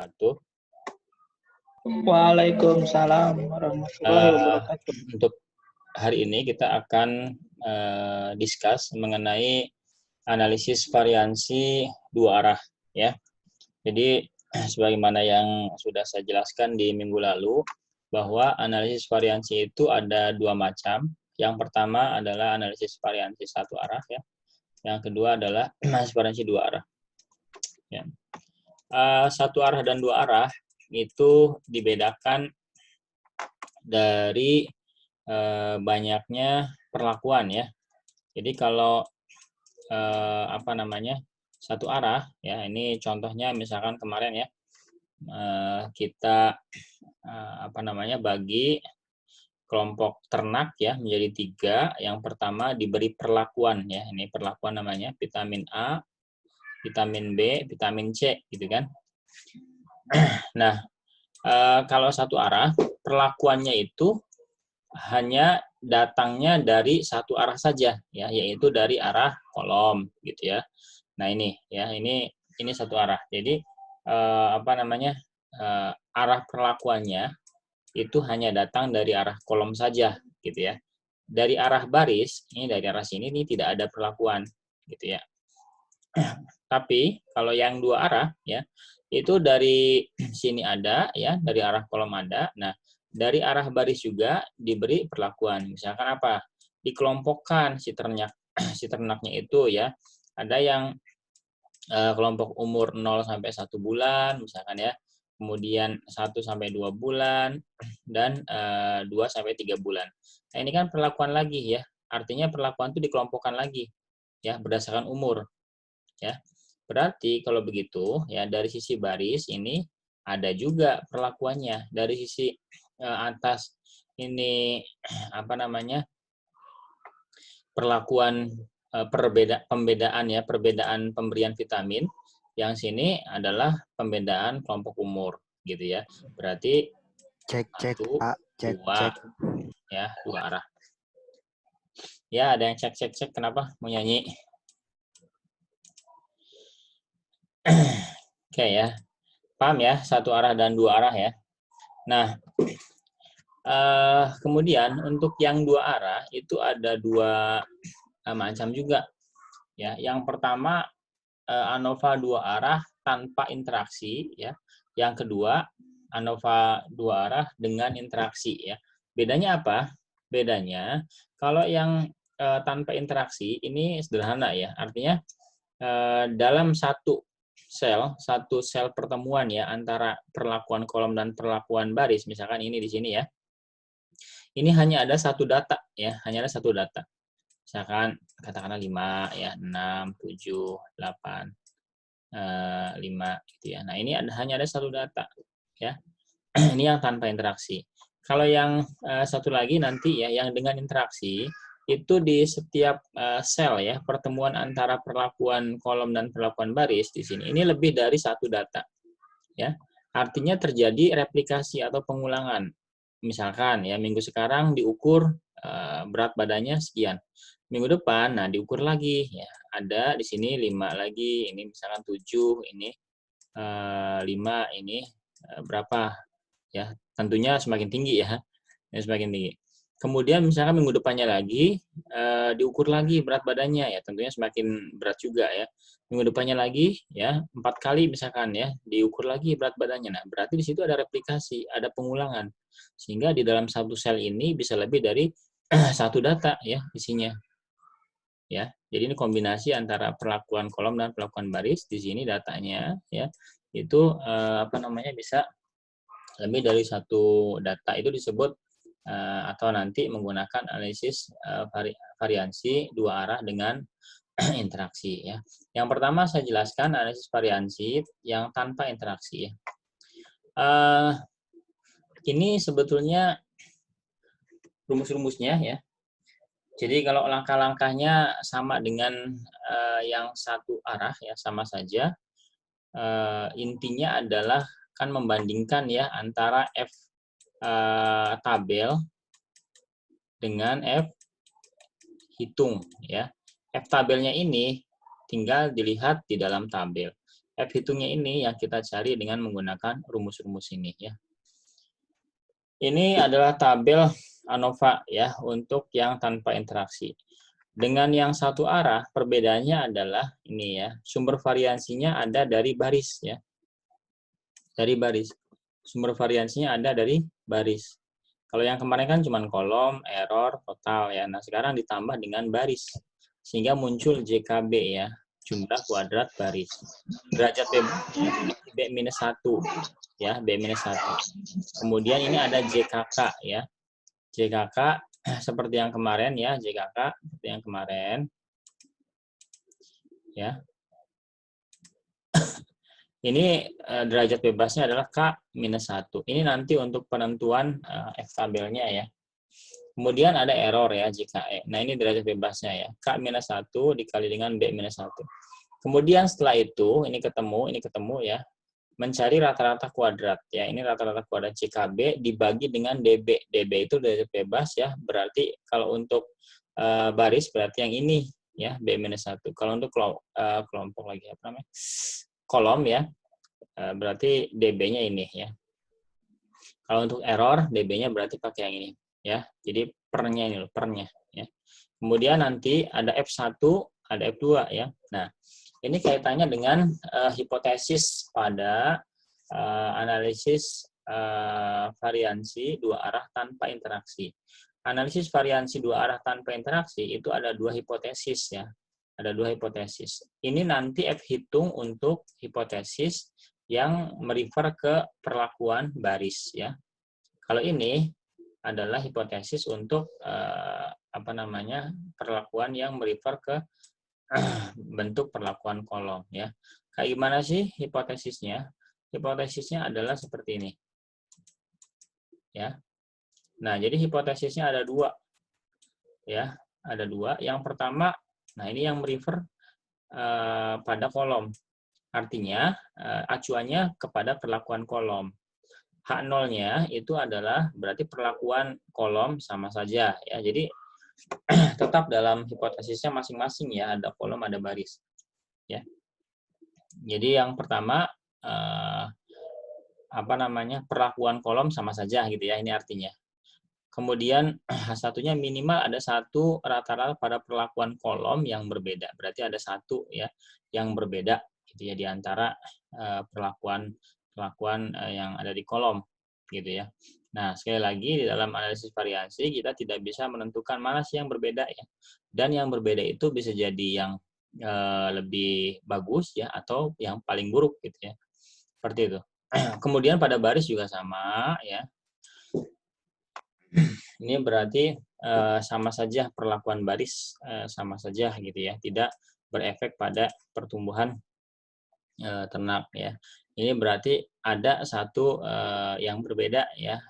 wabarakatuh. Waalaikumsalam warahmatullahi wabarakatuh. Untuk hari ini kita akan discuss mengenai analisis variansi dua arah ya. Jadi sebagaimana yang sudah saya jelaskan di minggu lalu bahwa analisis variansi itu ada dua macam. Yang pertama adalah analisis variansi satu arah ya. Yang kedua adalah analisis variansi dua arah. Ya. Satu arah dan dua arah itu dibedakan dari banyaknya perlakuan ya. Jadi kalau satu arah ya, ini contohnya misalkan kemarin ya kita bagi kelompok ternak ya menjadi 3. Yang pertama diberi perlakuan ya, ini perlakuan namanya vitamin A, vitamin B, vitamin C gitu kan. Nah, kalau satu arah perlakuannya itu hanya datangnya dari satu arah saja ya, yaitu dari arah kolom gitu ya. Nah, ini ya, ini satu arah. Jadi arah perlakuannya itu hanya datang dari arah kolom saja gitu ya. Dari arah baris, ini dari arah sini ini tidak ada perlakuan gitu ya. Tapi kalau yang dua arah ya, itu dari sini ada ya, dari arah kolom ada. Nah, dari arah baris juga diberi perlakuan. Misalkan apa? Dikelompokkan si ternaknya itu ya. Ada yang kelompok umur 0 sampai 1 bulan misalkan ya. Kemudian 1 sampai 2 bulan dan 2 sampai 3 bulan. Nah, ini kan perlakuan lagi ya. Artinya perlakuan itu dikelompokkan lagi ya berdasarkan umur ya. Berarti kalau begitu ya dari sisi baris ini ada juga perlakuannya. Dari sisi atas ini perlakuan perbedaan pemberian vitamin. Yang sini adalah pembedaan kelompok umur gitu ya. Berarti cek dua ya, dua arah. Ya, ada yang cek kenapa mau nyanyi? Oke ya, paham ya, satu arah dan dua arah ya. Nah, kemudian untuk yang dua arah itu ada dua macam juga ya. Yang pertama ANOVA dua arah tanpa interaksi ya. Yang kedua ANOVA dua arah dengan interaksi ya. Bedanya apa? Bedanya kalau yang tanpa interaksi ini sederhana ya. Artinya dalam satu sel pertemuan ya antara perlakuan kolom dan perlakuan baris, misalkan ini di sini ya. Ini hanya ada satu data ya, hanya ada satu data. Misalkan katakanlah 5 ya, 6, 7, 8, 5 gitu ya. Nah, ini hanya ada satu data ya. Ini yang tanpa interaksi. Kalau yang satu lagi nanti ya, yang dengan interaksi itu di setiap sel ya, pertemuan antara perlakuan kolom dan perlakuan baris di sini ini lebih dari satu data ya. Artinya terjadi replikasi atau pengulangan. Misalkan ya minggu sekarang diukur berat badannya sekian. Minggu depan nah diukur lagi ya. Ada di sini 5 lagi, ini misalkan 7, ini 5, ini berapa ya. Tentunya semakin tinggi ya. Semakin tinggi. Kemudian misalkan minggu depannya lagi diukur lagi berat badannya ya, tentunya semakin berat juga ya. Minggu depannya lagi ya 4 kali misalkan ya diukur lagi berat badannya. Nah, berarti di situ ada replikasi, ada pengulangan. Sehingga di dalam satu sel ini bisa lebih dari satu data ya isinya. Ya. Jadi ini kombinasi antara perlakuan kolom dan perlakuan baris. Di sini datanya ya itu bisa lebih dari satu data. Itu disebut atau nanti menggunakan analisis variansi dua arah dengan interaksi ya. Yang pertama saya jelaskan analisis variansi yang tanpa interaksi ya. Ini sebetulnya rumus-rumusnya ya. Jadi kalau langkah-langkahnya sama dengan yang satu arah ya, sama saja. Intinya adalah kan membandingkan ya antara F tabel dengan F hitung ya. F tabelnya ini tinggal dilihat di dalam tabel. F hitungnya ini yang kita cari dengan menggunakan rumus-rumus ini ya. Ini adalah tabel ANOVA ya untuk yang tanpa interaksi. Dengan yang satu arah perbedaannya adalah ini ya, sumber variansinya ada dari baris ya. Dari baris. Sumber variansinya ada dari baris. Kalau yang kemarin kan cuma kolom, error, total ya. Nah, sekarang ditambah dengan baris. Sehingga muncul JKB ya, jumlah kuadrat baris. Derajat B-1 ya, B-1. Kemudian ini ada JKK ya. JKK seperti yang kemarin ya, JKK seperti yang kemarin. Ya. Ini derajat bebasnya adalah K-1. Ini nanti untuk penentuan F tabelnya ya. Kemudian ada error ya, JKE. Nah, ini derajat bebasnya ya. K-1 dikali dengan B-1. Kemudian setelah itu, ini ketemu ya. Mencari rata-rata kuadrat ya. Ini rata-rata kuadrat JKB dibagi dengan DB. DB itu derajat bebas ya. Berarti kalau untuk baris berarti yang ini ya, B-1. Kalau untuk kelompok lagi apa namanya? Kolom ya. Berarti DB-nya ini ya. Kalau untuk error DB-nya berarti pakai yang ini ya. Jadi pernya ini loh, pernya ya. Kemudian nanti ada F1, ada F2 ya. Nah, ini kaitannya dengan hipotesis pada analisis variansi dua arah tanpa interaksi. Analisis variansi dua arah tanpa interaksi itu ada dua hipotesis ya. Ada dua hipotesis. Ini nanti F hitung untuk hipotesis yang merefer ke perlakuan baris ya. Kalau ini adalah hipotesis untuk perlakuan yang merefer ke bentuk perlakuan kolom ya. Kayak gimana sih hipotesisnya? Hipotesisnya adalah seperti ini. Ya. Nah, jadi hipotesisnya ada dua. Ya, ada dua. Yang pertama, nah ini yang merefer pada kolom. Artinya acuannya kepada perlakuan kolom. H0-nya itu adalah berarti perlakuan kolom sama saja ya. Jadi tetap dalam hipotesisnya masing-masing ya, ada kolom ada baris. Ya. Jadi yang pertama perlakuan kolom sama saja gitu ya, ini artinya. Kemudian satunya minimal ada satu rata-rata pada perlakuan kolom yang berbeda. Berarti ada satu ya yang berbeda gitu ya di antara perlakuan yang ada di kolom gitu ya. Nah, sekali lagi di dalam analisis variansi kita tidak bisa menentukan mana sih yang berbeda ya. Dan yang berbeda itu bisa jadi yang lebih bagus ya atau yang paling buruk gitu ya. Seperti itu. Kemudian pada baris juga sama ya. Ini berarti sama saja perlakuan baris sama saja gitu ya, tidak berefek pada pertumbuhan ternak ya. Ini berarti ada satu yang berbeda ya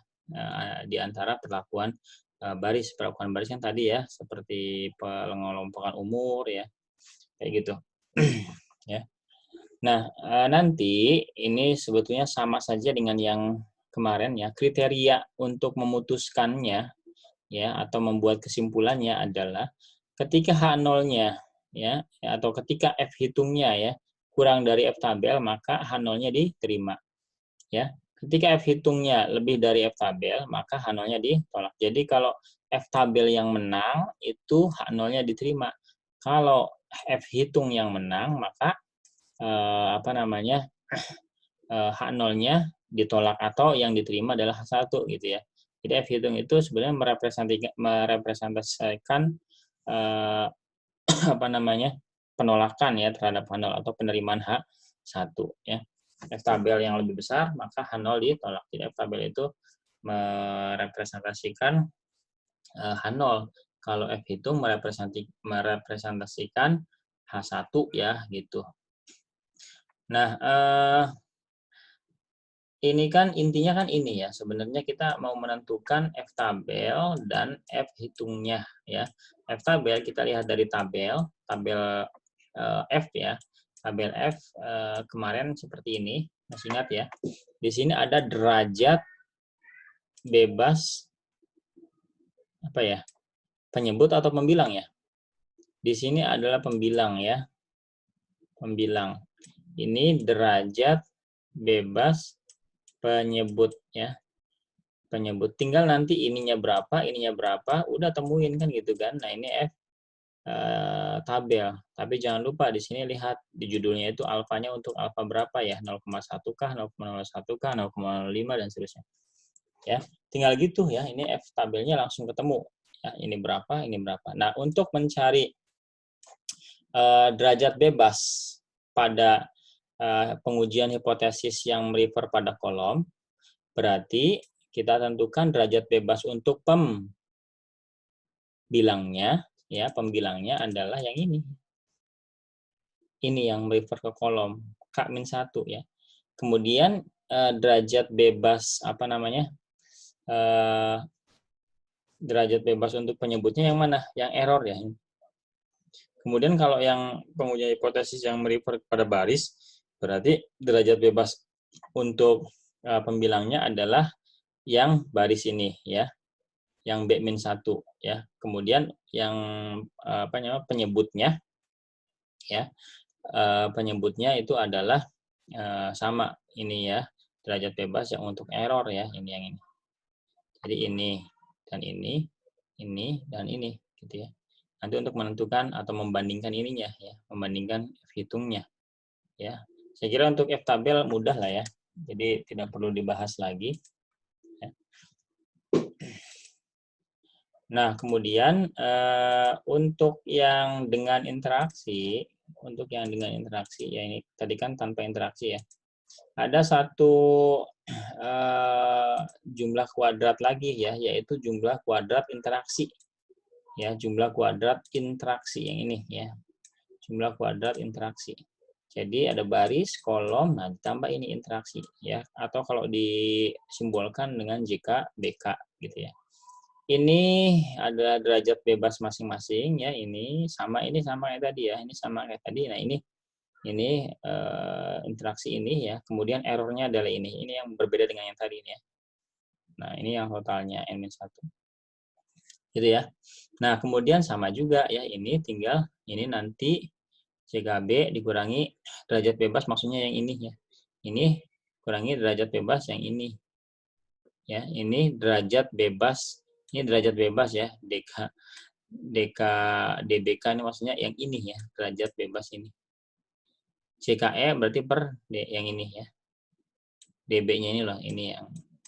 di antara perlakuan perlakuan baris yang tadi ya, seperti pengelompokan umur ya, kayak gitu. Ya. Nah, nanti ini sebetulnya sama saja dengan yang kemarin ya, kriteria untuk memutuskannya ya atau membuat kesimpulannya adalah ketika H0-nya ya atau ketika F hitungnya ya kurang dari F tabel maka H0-nya diterima. Ya. Ketika F hitungnya lebih dari F tabel maka H0-nya ditolak. Jadi kalau F tabel yang menang itu H0-nya diterima. Kalau F hitung yang menang maka H0-nya ditolak atau yang diterima adalah H1 gitu ya. Jadi F hitung itu sebenarnya merepresentasikan penolakan ya terhadap H0 atau penerimaan H1 ya. F tabel yang lebih besar maka H0 ditolak. Jadi F tabel itu merepresentasikan H0. Kalau F hitung merepresentasikan H1 ya gitu. Nah, ini kan intinya kan ini ya, sebenarnya kita mau menentukan F tabel dan F hitungnya ya. F tabel kita lihat dari tabel F ya. Tabel F kemarin seperti ini, masih ingat ya. Di sini ada derajat bebas penyebut atau pembilang ya. Di sini adalah pembilang ya. Pembilang. Ini derajat bebas penyebut ya. Penyebut. Tinggal nanti ininya berapa, udah temuin kan gitu kan. Nah, ini F tabel. Tapi jangan lupa di sini lihat di judulnya itu alfanya untuk alfa berapa ya? 0,1 kah, 0,01 kah, 0,05 dan seterusnya. Ya, tinggal gitu ya. Ini F tabelnya langsung ketemu. Ya, ini berapa, ini berapa. Nah, untuk mencari derajat bebas pada pengujian hipotesis yang merefer pada kolom, berarti kita tentukan derajat bebas untuk pembilangnya, ya, pembilangnya adalah yang ini. Ini yang merefer ke kolom K-1 ya. Kemudian derajat bebas apa namanya? Derajat bebas untuk penyebutnya yang mana? Yang error ya. Kemudian kalau yang pengujian hipotesis yang merefer pada baris, berarti derajat bebas untuk pembilangnya adalah yang baris ini ya, yang B-1 ya. Kemudian yang apa namanya penyebutnya ya, penyebutnya itu adalah sama ini ya, derajat bebas yang untuk error ya, ini yang ini. Jadi ini dan ini dan ini gitu ya. Nanti untuk menentukan atau membandingkan ininya ya, membandingkan F hitungnya ya. Saya kira untuk F tabel mudah lah ya. Jadi tidak perlu dibahas lagi. Ya. Nah, kemudian untuk yang dengan interaksi, ya ini tadi kan tanpa interaksi ya. Ada satu jumlah kuadrat lagi ya, yaitu jumlah kuadrat interaksi. Ya, jumlah kuadrat interaksi yang ini ya. Jumlah kuadrat interaksi. Jadi ada baris, kolom, nah ditambah ini interaksi ya. Atau kalau disimbolkan dengan JK, BK gitu ya. Ini ada derajat bebas masing-masing ya. Ini sama kayak tadi ya. Ini sama kayak tadi. Nah ini interaksi ini ya. Kemudian errornya adalah ini. Ini yang berbeda dengan yang tadi ini ya. Nah ini yang totalnya N-1. Gitu ya. Nah kemudian sama juga ya. Ini tinggal ini nanti CKB dikurangi derajat bebas, maksudnya yang ini ya. Ini kurangi derajat bebas yang ini. Ya, ini derajat bebas. Ini derajat bebas ya, DBK ini maksudnya yang ini ya, derajat bebas ini. CKE berarti per yang ini ya. DB-nya ini loh, ini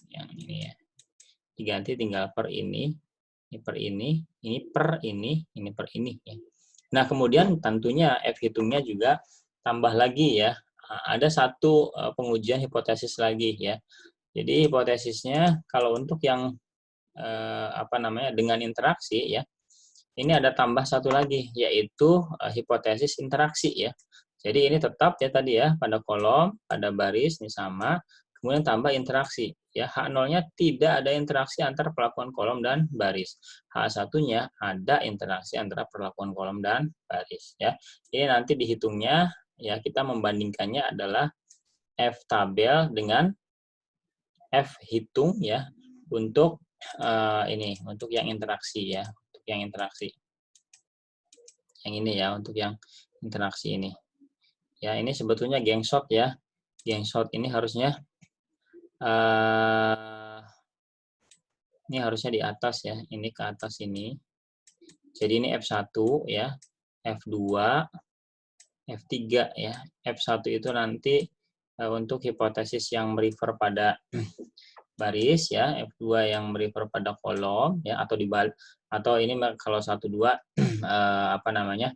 yang ini ya. Diganti tinggal per ini per ini per ini ya. Nah, kemudian tentunya F hitungnya juga tambah lagi ya. Ada satu pengujian hipotesis lagi ya. Jadi hipotesisnya kalau untuk yang apa namanya dengan interaksi ya, ini ada tambah satu lagi yaitu hipotesis interaksi ya. Jadi ini tetap ya tadi ya pada kolom, pada baris ini sama, kemudian tambah interaksi ya. H0-nya tidak ada interaksi antara perlakuan kolom dan baris. H1-nya ada interaksi antara perlakuan kolom dan baris ya. Ini nanti dihitungnya ya, kita membandingkannya adalah F tabel dengan F hitung ya untuk ini untuk yang interaksi ya, untuk yang interaksi. Yang ini ya untuk yang interaksi ini. Ya, ini sebetulnya gengshot ya. Gengshot ini harusnya ini harusnya di atas ya. Ini ke atas ini. Jadi ini F1 ya, F2, F3 ya. F1 itu nanti untuk hipotesis yang merefer pada baris ya, F2 yang merefer pada kolom ya, atau dibalik, atau ini kalau 1 2 apa namanya?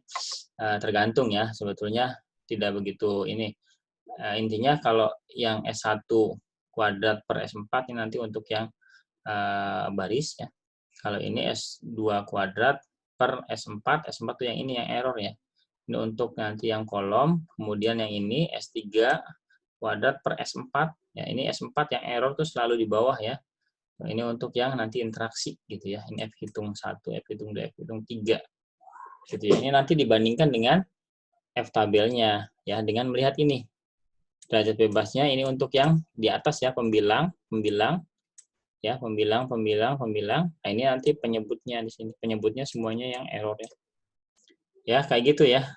Tergantung ya, sebetulnya tidak begitu ini. Intinya kalau yang S1 kuadrat per S4 ini nanti untuk yang baris ya. Kalau ini S2 kuadrat per S4, S4 itu yang ini yang error ya. Ini untuk nanti yang kolom, kemudian yang ini S3 kuadrat per S4 ya. Ini S4 yang error tuh selalu di bawah ya. Ini untuk yang nanti interaksi gitu ya. Ini F hitung 1, F hitung 2, F hitung 3 gitu ya. Ini nanti dibandingkan dengan F tabelnya ya, dengan melihat ini derajat bebasnya ini untuk yang di atas ya, pembilang ya, pembilang. Nah, ini nanti penyebutnya di sini, penyebutnya semuanya yang error ya. Ya, kayak gitu ya.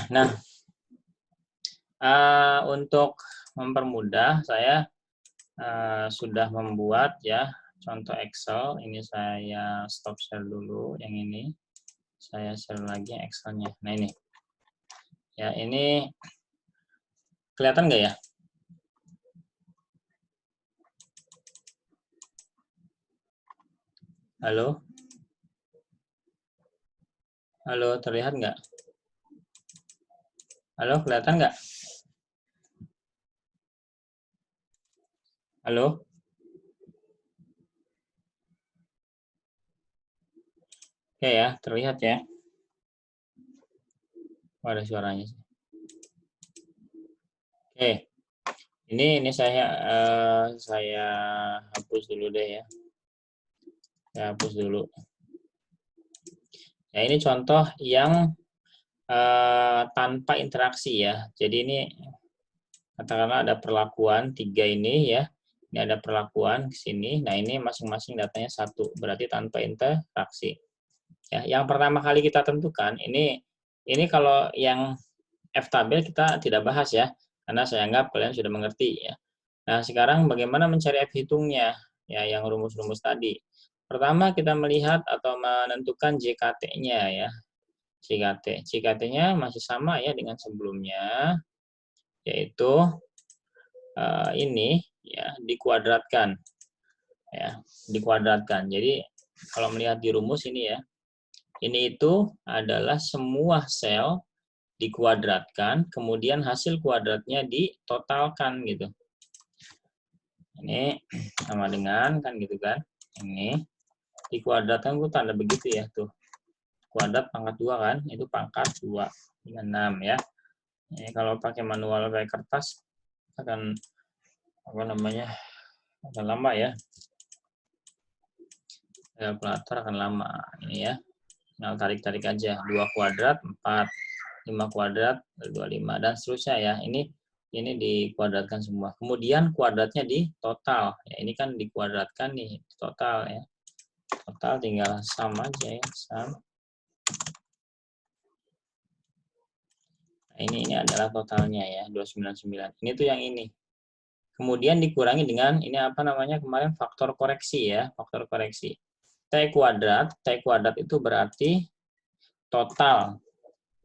Nah, Untuk mempermudah, saya sudah membuat ya contoh Excel. Ini saya stop share dulu. Yang ini saya share lagi Excelnya. Nah ini, ya ini kelihatan nggak ya? Halo, halo, terlihat nggak? Halo, kelihatan nggak? Halo? Oke ya, terlihat ya. Oh, ada suaranya. Oke, ini saya hapus dulu deh ya. Saya hapus dulu. Ya ini contoh yang tanpa interaksi ya. Jadi ini katakanlah ada perlakuan 3 ini ya. Ini ada perlakuan di sini. Nah, ini masing-masing datanya 1, berarti tanpa interaksi. Ya, yang pertama kali kita tentukan ini kalau yang F tabel kita tidak bahas ya, karena saya anggap kalian sudah mengerti ya. Nah, sekarang bagaimana mencari F hitungnya? Ya, yang rumus-rumus tadi. Pertama kita melihat atau menentukan JKT-nya ya. JKT-nya masih sama ya dengan sebelumnya, yaitu ini ya dikuadratkan ya, dikuadratkan. Jadi kalau melihat di rumus ini ya, ini itu adalah semua sel dikuadratkan, kemudian hasil kuadratnya ditotalkan gitu. Ini sama dengan kan gitu kan. Ini dikuadratkan itu tanda begitu ya tuh. Kuadrat pangkat 2 kan, itu pangkat 2 dengan 6 ya. Ini kalau pakai manual pakai kertas akan apa namanya? Akan lama ya. Kalkulator akan lama ini ya. Nah, tarik-tarik aja 2 kuadrat 4, 5 kuadrat 25 dan seterusnya ya. Ini dikuadratkan semua. Kemudian kuadratnya di total. Ya, ini kan dikuadratkan nih total ya. Total tinggal sum aja ya, sum. Nah, ini adalah totalnya ya, 299. Ini tuh yang ini. Kemudian dikurangi dengan ini apa namanya kemarin faktor koreksi ya, faktor koreksi. T kuadrat itu berarti total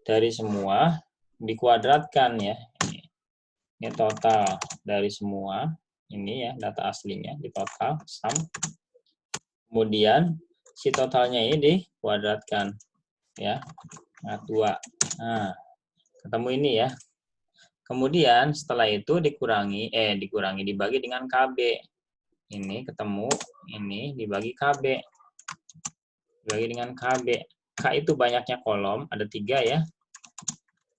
dari semua dikuadratkan ya. Ini total dari semua. Ini ya data aslinya di total sum. Kemudian si totalnya ini dikuadratkan ya. Nah, 2. Nah, ketemu ini ya. Kemudian setelah itu dibagi dengan KB. Ini ketemu ini dibagi KB. Dibagi dengan KB. K itu banyaknya kolom, ada 3 ya.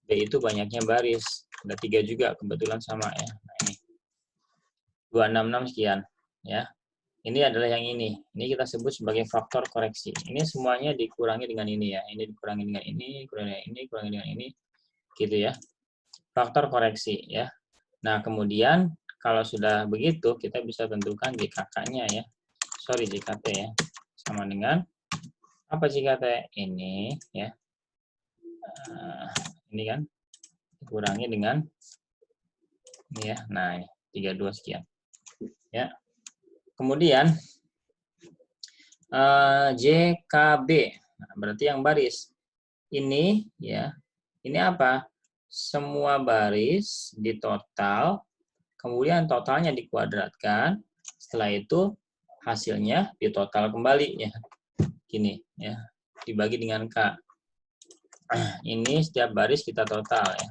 B itu banyaknya baris, ada 3 juga, kebetulan sama ya. Nah, ini 266 sekian ya. Ini adalah yang ini. Ini kita sebut sebagai faktor koreksi. Ini semuanya dikurangi dengan ini ya. Ini dikurangi dengan ini, kurangi dengan ini, gitu ya. Faktor koreksi ya. Nah, kemudian kalau sudah begitu, kita bisa tentukan JKK-nya ya. Sorry, JKT ya. Sama dengan apa JKT? Ini ya. Ini kan dikurangi dengan ini ya. Nah, ini 32 sekian. Ya. Kemudian JKB, nah, berarti yang baris. Ini ya, ini apa? Semua baris ditotal, kemudian totalnya dikuadratkan, setelah itu hasilnya ditotal kembali ya. Gini ya, dibagi dengan K. Ini setiap baris kita total ya.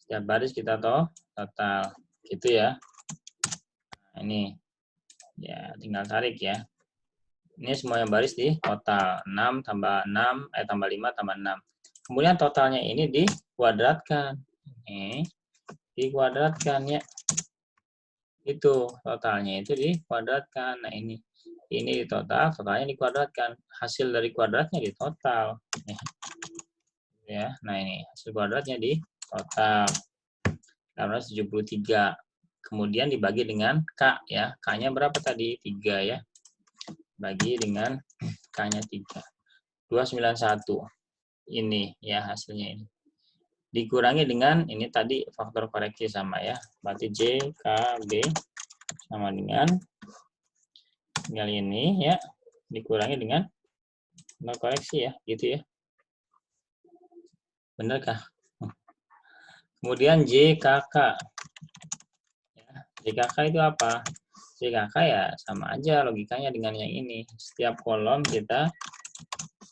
Setiap baris kita total gitu ya. Nah, ini ya tinggal tarik ya. Ini semuanya baris di total 6 tambah 6 tambah 5 tambah 6. Kemudian totalnya ini dikuadratkan. Ini dikuadratkan ya. Itu totalnya itu dikuadratkan. Nah, ini di total, totalnya dikuadratkan. Hasil dari kuadratnya di total. Ya, nah ini hasil kuadratnya di total. Karena 73. Kemudian dibagi dengan K ya. K-nya berapa tadi? 3 ya. Bagi dengan K-nya 3. 291. Ini ya hasilnya ini. dikurangi dengan ini tadi faktor koreksi sama ya. Berarti J, K, B sama dengan tinggal ini ya, dikurangi dengan faktor koreksi ya, gitu ya. Benarkah? Kemudian JKK. Ya, JKK itu apa? JKK ya sama aja logikanya dengan yang ini. Setiap kolom kita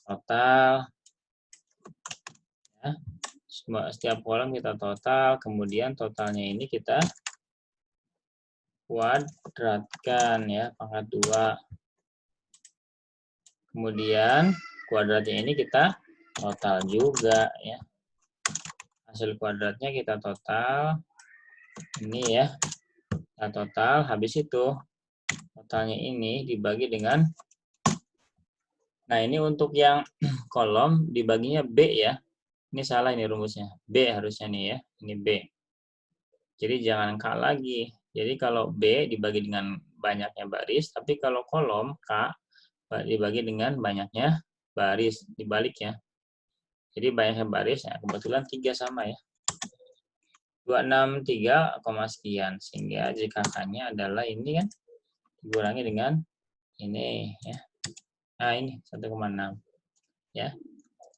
total. Ya. Setiap kolom kita total, kemudian totalnya ini kita kuadratkan ya, pangkat 2. Kemudian kuadratnya ini kita total juga ya. Hasil kuadratnya kita total. Ini ya. Kita total, habis itu totalnya ini dibagi dengan, nah ini untuk yang kolom dibaginya B ya. Ini salah ini rumusnya. B harusnya nih ya. Ini B. Jadi jangan K lagi. Jadi kalau B dibagi dengan banyaknya baris, tapi kalau kolom K dibagi dengan banyaknya baris, dibalik ya. Jadi banyaknya baris, ya kebetulan 3 sama ya. 263, sekian. Sehingga JKK-nya adalah ini kan, dikurangi dengan ini ya. Nah ini 1,6 ya.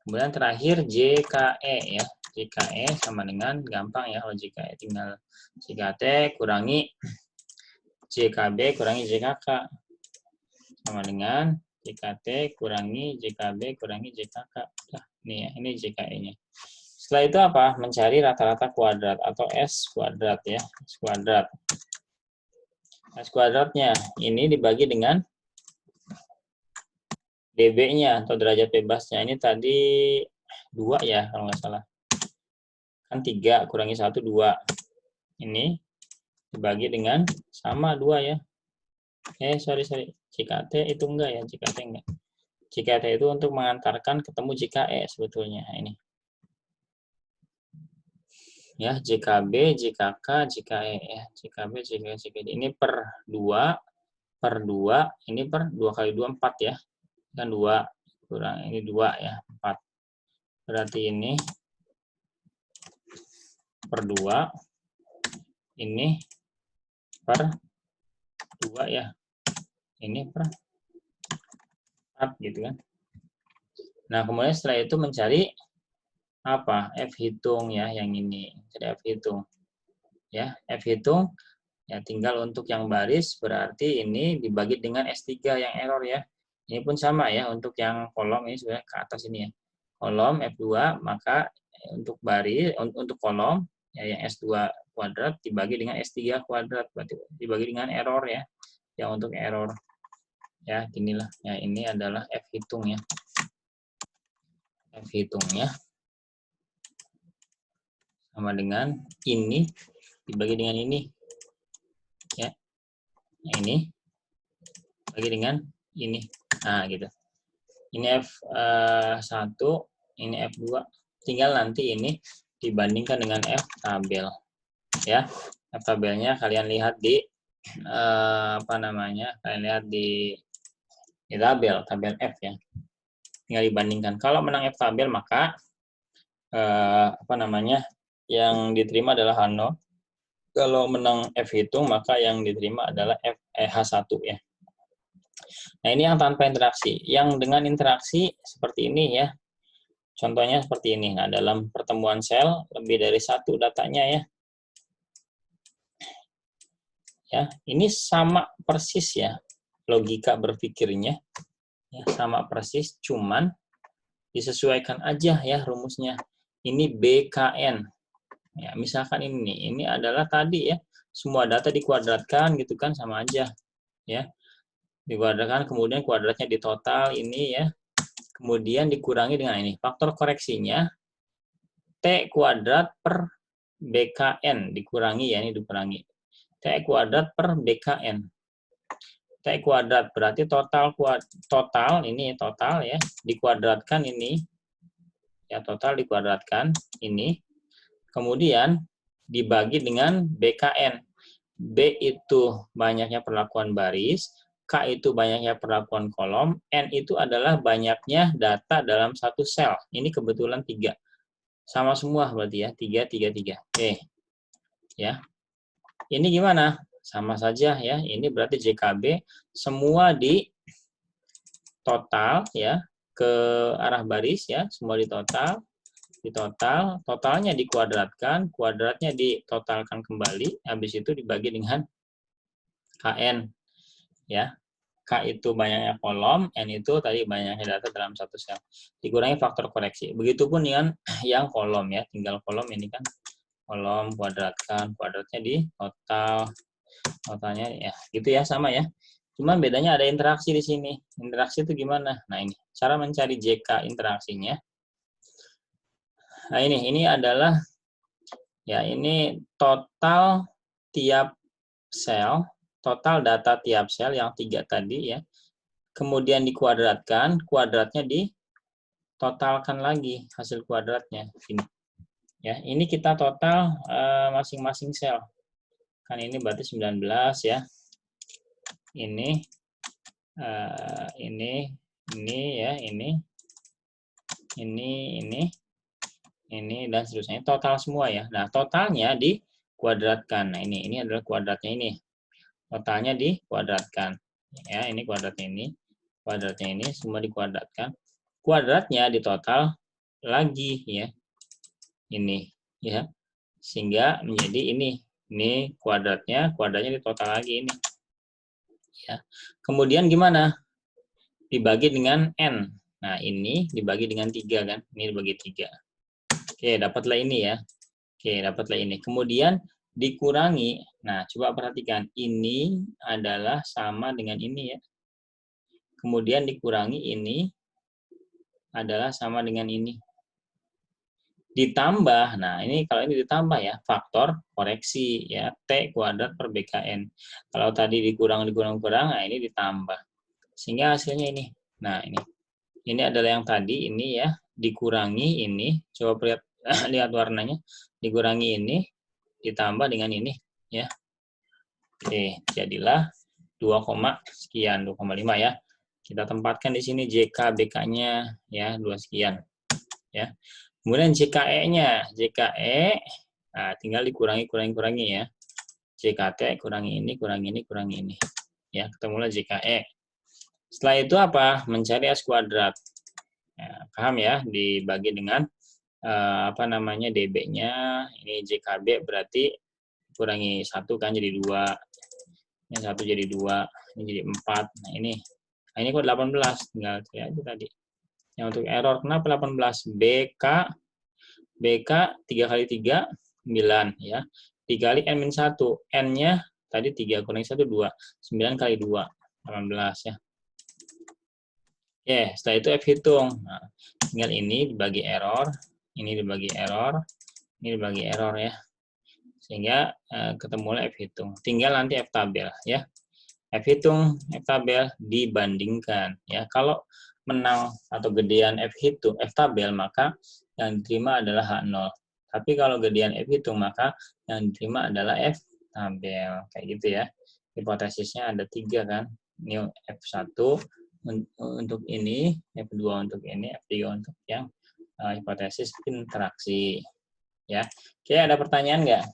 Kemudian terakhir JKE ya. JKE sama dengan gampang ya, kalau JKE tinggal JKT kurangi JKB kurangi JKK sama dengan JKT kurangi JKB kurangi JKK. Nah, ini ya, ini JKE-nya. Setelah itu apa? Mencari rata-rata kuadrat atau S kuadrat ya, S kuadrat. S kuadratnya ini dibagi dengan dB-nya atau derajat bebasnya. Ini tadi 2 ya kalau nggak salah. Kan 3 kurangi 1 2. Ini dibagi dengan sama 2 ya. Sorry. JKT itu enggak ya, JKT enggak. JKT itu untuk mengantarkan ketemu JKE sebetulnya. Nah, ini. Ya, JKB, JKK, JKE ya. JKB, JKE, JKD. Ini per 2, ini per 2 kali 2, 4 ya. Kan 2, kurang ini 2 ya, 4. Berarti ini per 2, ini per 2 ya. Ini per 4 gitu kan. Nah, kemudian setelah itu mencari apa? F hitung ya, yang ini. Jadi F hitung. Ya, F hitung ya tinggal untuk yang baris berarti ini dibagi dengan S3 yang error ya. Ini pun sama ya untuk yang kolom ini sudah ke atas ini ya. Kolom F2 maka untuk baris untuk kolom ya yang S2 kuadrat dibagi dengan S3 kuadrat berarti dibagi dengan error ya. Yang untuk error ya ginilah. Ya ini adalah F hitung ya. F hitungnya sama dengan ini dibagi dengan ini ya. Nah, ini bagi dengan ini. Nah, gitu. Ini F1, ini F2. Tinggal nanti ini dibandingkan dengan F tabel. Ya. F tabelnya kalian lihat di Kalian lihat di tabel F ya. Tinggal dibandingkan. Kalau menang F tabel maka yang diterima adalah H0. Kalau menang F hitung maka yang diterima adalah H1 ya. Nah, ini yang tanpa interaksi. Yang dengan interaksi seperti ini ya. Contohnya seperti ini. Nah, dalam pertemuan sel lebih dari 1 datanya ya. Ya, ini sama persis ya logika berpikirnya. Ya, sama persis, cuman disesuaikan aja ya rumusnya. Ini BKN. Ya, misalkan ini adalah tadi ya, semua data dikuadratkan gitu kan sama aja ya. Dikuadratkan kemudian kuadratnya di total ini ya. Kemudian dikurangi dengan ini. Faktor koreksinya T kuadrat per BKN dikurangi ya, ini dikurangi. T kuadrat per BKN. T kuadrat berarti total ini total ya, dikuadratkan ini. Ya, total dikuadratkan ini. Kemudian dibagi dengan BKN. B itu banyaknya perlakuan baris, K itu banyaknya perlakuan kolom, N itu adalah banyaknya data dalam satu sel. Ini kebetulan 3. Sama semua berarti ya, 3, 3, 3. Oke. Ya. Ini gimana? Sama saja ya. Ini berarti JKB semua di total ya, ke arah baris ya, semua di total, totalnya dikuadratkan, kuadratnya ditotalkan kembali, habis itu dibagi dengan KN ya. K itu banyaknya kolom, N itu tadi banyaknya data dalam satu sel. Dikurangi faktor koreksi. Begitupun dengan yang kolom ya, tinggal kolom ini kan kolom kuadratkan, kuadratnya di total, totalnya ya gitu ya, sama ya. Cuman bedanya ada interaksi di sini. Interaksi itu gimana? Nah ini cara mencari JK interaksinya. Nah ini adalah ya, ini total tiap sel, total data tiap sel yang 3 tadi ya. Kemudian dikuadratkan, kuadratnya ditotalkan lagi hasil kuadratnya. Ini. Ya, ini kita total masing-masing sel. Kan ini berarti 19 ya. Ini ya, ini dan seterusnya. Total semua ya. Nah, totalnya dikuadratkan. Nah, ini adalah kuadratnya ini. Totalnya dikuadratkan. Ya, ini kuadratnya ini. Kuadratnya ini semua dikuadratkan. Kuadratnya ditotal lagi ya. Ini ya. Sehingga menjadi ini. Ini kuadratnya ditotal lagi ini. Ya. Kemudian gimana? Dibagi dengan N. Nah, ini dibagi dengan 3 kan? Ini dibagi 3. Oke, dapatlah ini ya. Oke, dapatlah ini. Kemudian dikurangi. Nah, coba perhatikan. Ini adalah sama dengan ini ya. Kemudian dikurangi ini adalah sama dengan ini. Ditambah, nah ini kalau ini ditambah ya, faktor koreksi ya, T kuadrat per BKN. Kalau tadi dikurang, nah ini ditambah. Sehingga hasilnya ini. Nah, ini adalah yang tadi, ini ya, dikurangi ini, coba lihat warnanya, dikurangi ini, ditambah dengan ini ya. Oke, jadilah 2, sekian, 2,5 ya. Kita tempatkan di sini JK BK-nya ya, 2 sekian ya. Kemudian JKE-nya, JKE, nah, tinggal dikurangi ya. JKT kurangi ini, kurangi ini. Ya, ketemulah JKE. Setelah itu apa? Mencari S kuadrat. Ya, paham ya? Dibagi dengan DB-nya. Ini JKB berarti kurangi 1 kan jadi 2. Ini 1 jadi 2, ini jadi 4. Nah, ini kok 18, tinggal lihat aja tadi. Yang untuk error, kenapa 18? BK 3 kali 3, 9 ya. Dikali N-1. N-nya tadi 3 kurangi 1, 2. 9 kali 2, 18 ya. Oke, setelah itu F hitung. Nah, tinggal ini dibagi error, ini dibagi error, ini dibagi error ya. Sehingga ketemulah F hitung. Tinggal nanti F tabel ya. F hitung, F tabel dibandingkan ya. Kalau menang atau gedean F hitung, F tabel, maka yang diterima adalah H0. Tapi kalau gedean F hitung, maka yang diterima adalah F tabel. Kayak gitu ya. Hipotesisnya ada 3 kan. Ini F1 untuk ini, F2 untuk ini, F3 untuk yang hipotesis interaksi. Ya. Oke, ada pertanyaan nggak?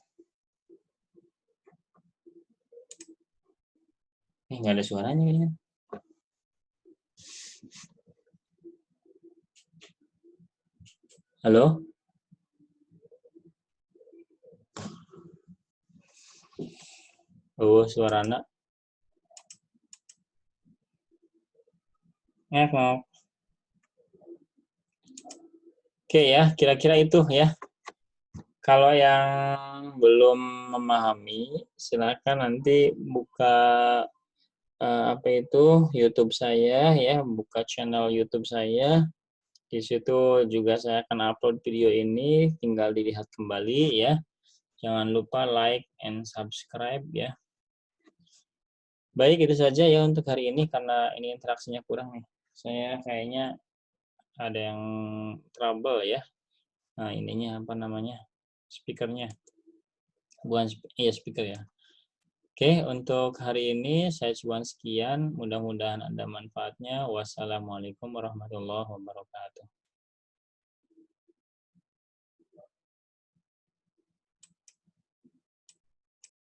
Nggak ada suaranya kayaknya. Halo? Oh, suara anak. Ngek. Oke ya, kira-kira itu ya. Kalau yang belum memahami, silakan nanti buka YouTube saya ya, buka channel YouTube saya. Di situ juga saya akan upload video ini, tinggal dilihat kembali ya. Jangan lupa like and subscribe ya. Baik, itu saja ya untuk hari ini, karena ini interaksinya kurang nih. Saya kayaknya ada yang trouble ya. Nah, ininya speakernya. Bukan, iya speaker ya. Oke, untuk hari ini saya cuma sekian. Mudah-mudahan ada manfaatnya. Wassalamualaikum warahmatullahi wabarakatuh.